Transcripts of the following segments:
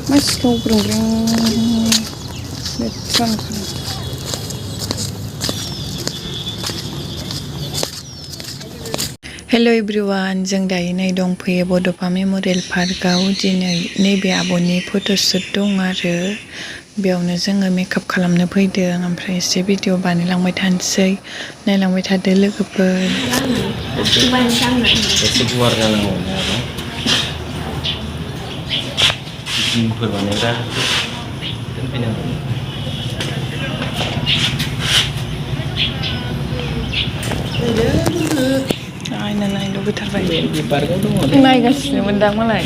Masih brung-brung. Hello everyone, जों दायो नै दंफैयो बड'फा मेम'रियेल पार्कआव दिनै नैबे आब'नि फट'शुट दं आरो बेयावनो जोङो मेकआप खालामनो फैदों ओमफ्राय एसे भिडिअ बानायलांबाय थानोसै नायलांबाय थादो लोगोफोर एसे गुवार जानांगौ आरो जिमफोर बानायग्रा दोनफैनांगौ नायनो लुबैथारबाय पार्कआव दङ नायगासिनोमोन दां मालाय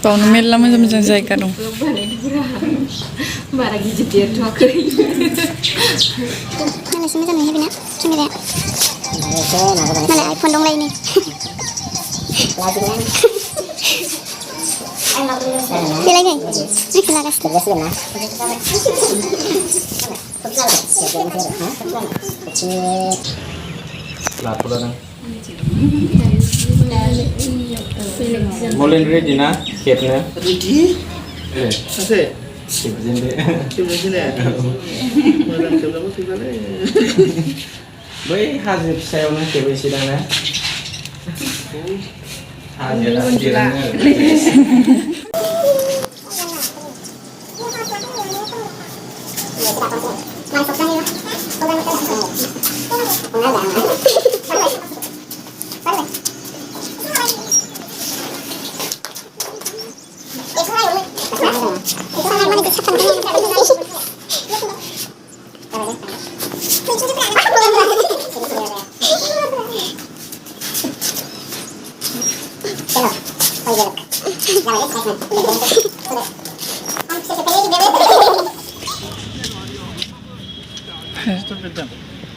बावनो मेरला मोजां मोजां जायगा दं बारा गिदिर देरथ'वाखै नायनोसै मोजां नुहैबायना केमेराया मालाय आइफन दंलायनो बेलाय नै रिक्स लागासिनो लाथ'लादां मलेन रेडि ना खेबनो रेडि सासे खेबजेनदो खेबनोसै मोजां खेबनांगौ खेबनानै बै हाजो फिसायावनो खेबैसै दां ना हाजोआ गिदिरानो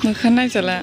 मोखां नायजाला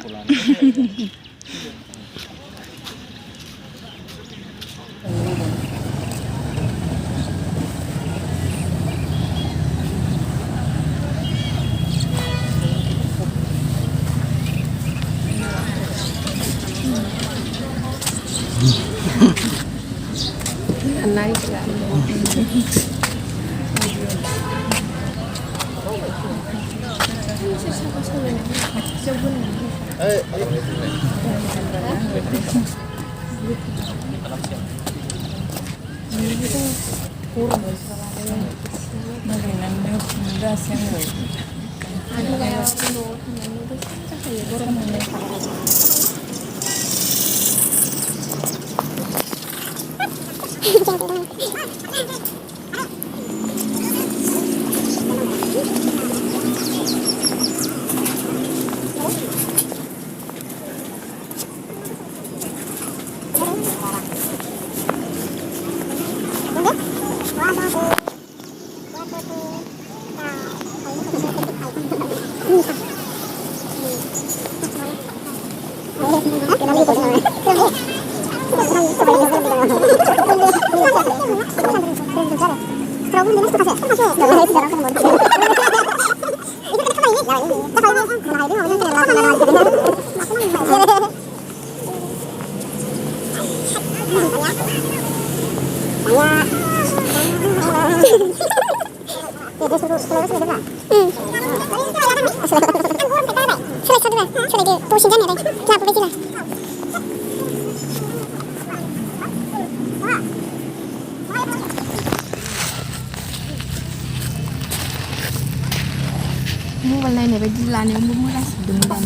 मबाइल नायनाय बायदि लानायावबो मोजांसिन दां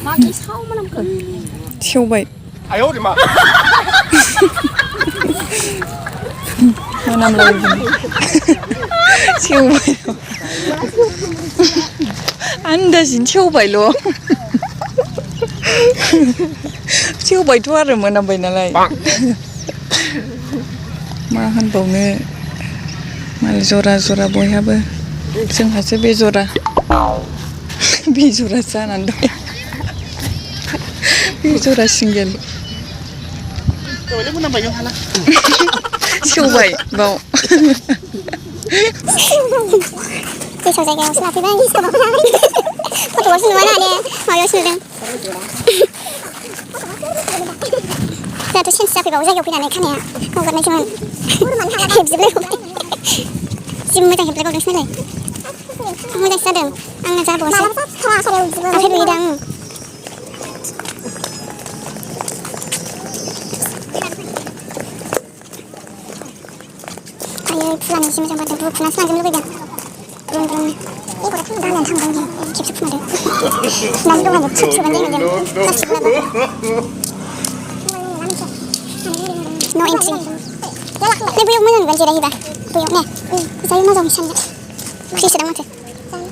माबि साव मोनामखो सेवबाय मोनामलायगोन सेवबाय आन्दाजिनो सेवबायल' सेवबायथ' आरो मोनामबाय नालाय मा होनबावनो मालाय जरा जरा बयहाबो जोंहासो बेजरा जानानै दं बेजरा सिंगेल सौबाय बाव गेसाव जायगायावसो लाफैबाय फट'आवसो नुवा ना दे माबायावसो नुदों जोंहाथ' सेन्स जाफैबावो जायगायाव फैनानै खानाया हगारनायसोमोन हेबजोबलायबावबाय जि मोजां हेबलायबावदोंसो नालाय मोजांसो जादों आंना जाबावासै आखाइ रुयोदां आयै फुलानो जि मोजां बारदों फुनासो लांजोबनो लुबैदों ब्रुं ब्रुंनो दालायानो थांबाय खेबसे फुनदो दानि दहायनो थ्रोब थ्रोबानो जायो मोनदों प्लास्टिक लाबो no entry nih buyuk mana bukan jirai bah buyuk nih saya mau jom sana masih sedang macet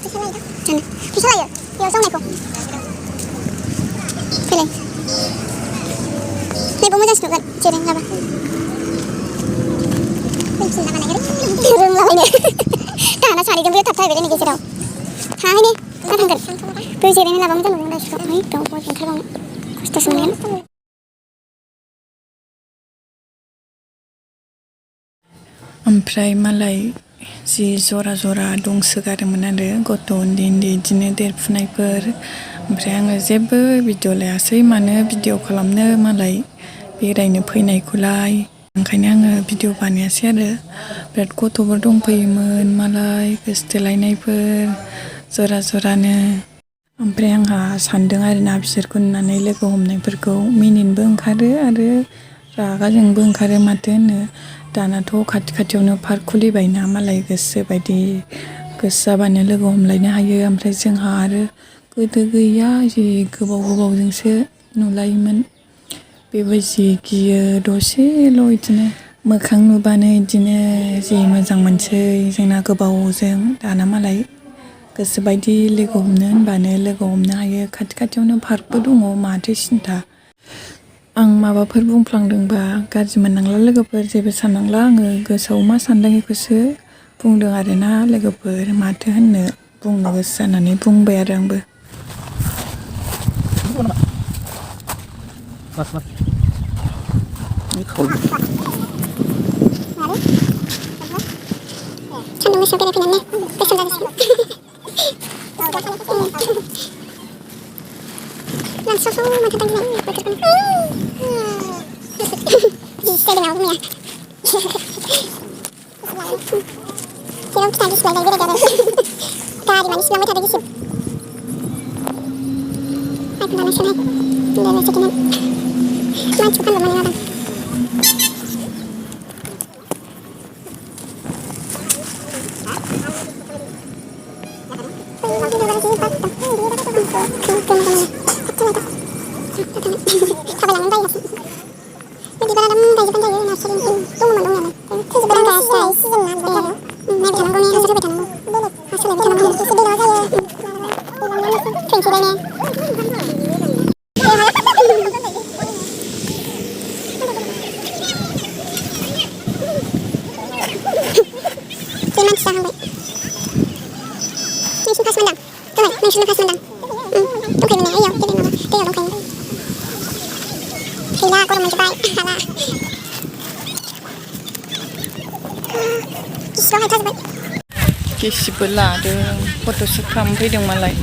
sana bisa lah ya ya sama aku pilih nih bumbu jangan suka jirai apa turun lah ini karena cari jemput tak tahu ini gitu hai nih datang kan tuh jirai ini lah bumbu jangan udah suka nih kamu mau jengkel kamu kostas semuanya ओमफ्राय मालाय जि जरा जरा दंसोगारोमोन आरो गथ' उन्दै उन्दै बिदिनो देरफुनायफोर ओमफ्राय आङो जेबो भिडिअ लायासै मानो भिडिअ खालामनो मालाय बेरायनो फैनायखौलाय ओंखायनो आङो भिडिअ बानायासै आरो बिराद गथ'फोर दंफैयोमोन मालाय गोसथोलायनायफोर जरा जरानो ओमफ्राय आंहा सानदों आरोना बिसोरखौ नुनानै लोगो हमनायफोरखौ मिनिनोबो ओंखारो आरो रागाजोंबो ओंखारो माथो होनो दानाथ' खाथि खाथियावनो पार्क खुलिबायना मालाय गोसो बायदि गोसो जाबानो लोगो हमलायनो हायो ओमफ्राय जोंहा आरो गोदो गैया जि गोबाव गोबावजोंसो नुलायोमोन बेबो जि गियो दसेल' बिदिनो मोखां नुबानो बिदिनो जि मोजां मोनसै जोंना गोबावजों दाना मालाय गोसो बायदि लोगो हमनो होनबानो लोगो हमनो हायो खाथि खाथियावनो पार्कबो दङ माथो सिन्था आं माबाफोर बुंफ्लांदोंबा गाज्रि मोननांला लोगोफोर जेबो साननांला आङो गोसोआव मा सानदों बेखौसो बुंदों आरोना लोगोफोर माथो होननो बुंनो गोसो जानानै बुंबाय आरो आंबो सान्दुं गोसायाव बेरायफैनानै गोसोम जाजासिगोन langsung mata tanggung bocorkan di setting aku ya kira kita di sebelah gara-gara tadi manis lama tadi gisip aku nggak nasi lagi udah nasi dengan maju kan lumayan orang gila aku udah mencoba salah गिसिबो लादों photoshoot खालामफैदों मालाय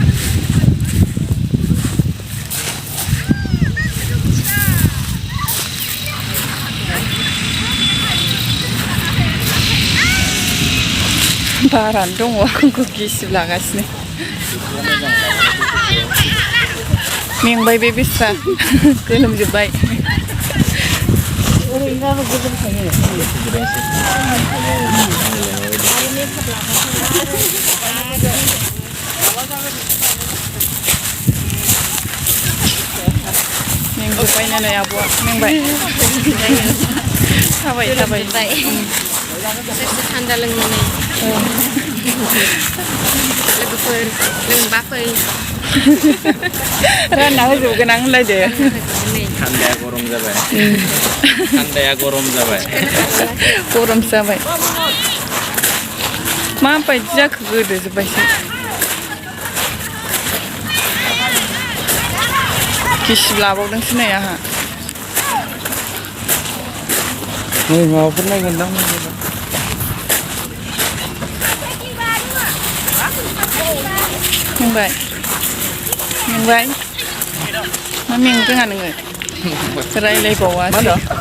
बारानो दङ आंखौ गिसिब लागासिनो मेंबाय बे बेस्रा गोलोमजोब्बाय मेंजोब्बाय नालाय आब'आ मेंबाय थाबाय थाबाय थान्दा लोंनानै लोगोफोर लोंबा फै रानना होजोबगोन आं होनलायदो थान्दाया गरम जाबाय थान्दाया गरम जाबाय गरम जाबाय माबायदि जाखो गोदोजोब्बायसो गिसिब लाबावदोंसो नै आंहा नै माबाफोर नायगोन दां मेंबाय मेंबाय मा मेंनो रोङा नोङो रायलायबावासो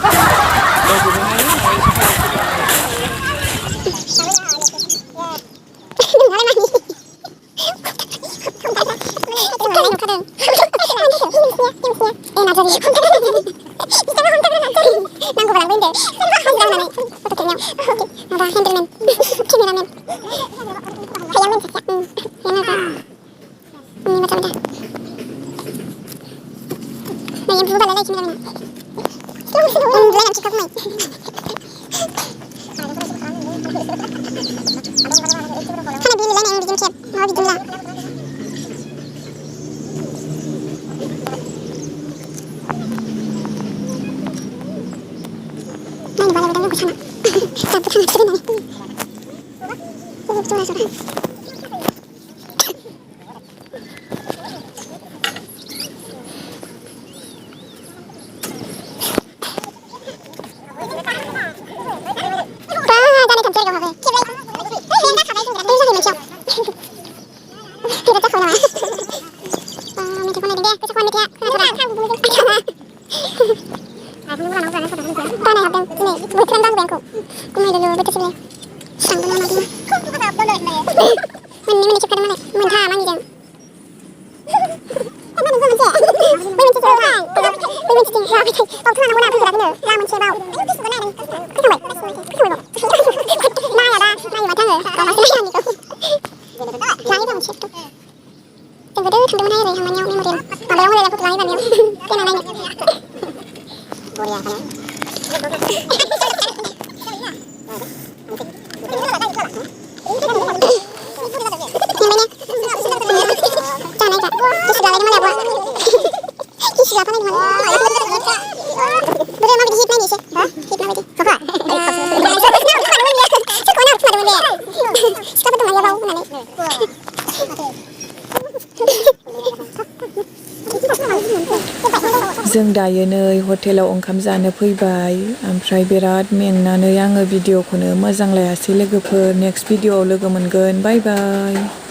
जों दायो नै हटेलाव ओंखाम जानो फैबाय ओमफ्राय बिराद मेंनानै आङो भिडिअखौनो मोजां लायासै लोगोफोर नेक्स्ट भिडिअआव लोगो मोनगोन बाय बाय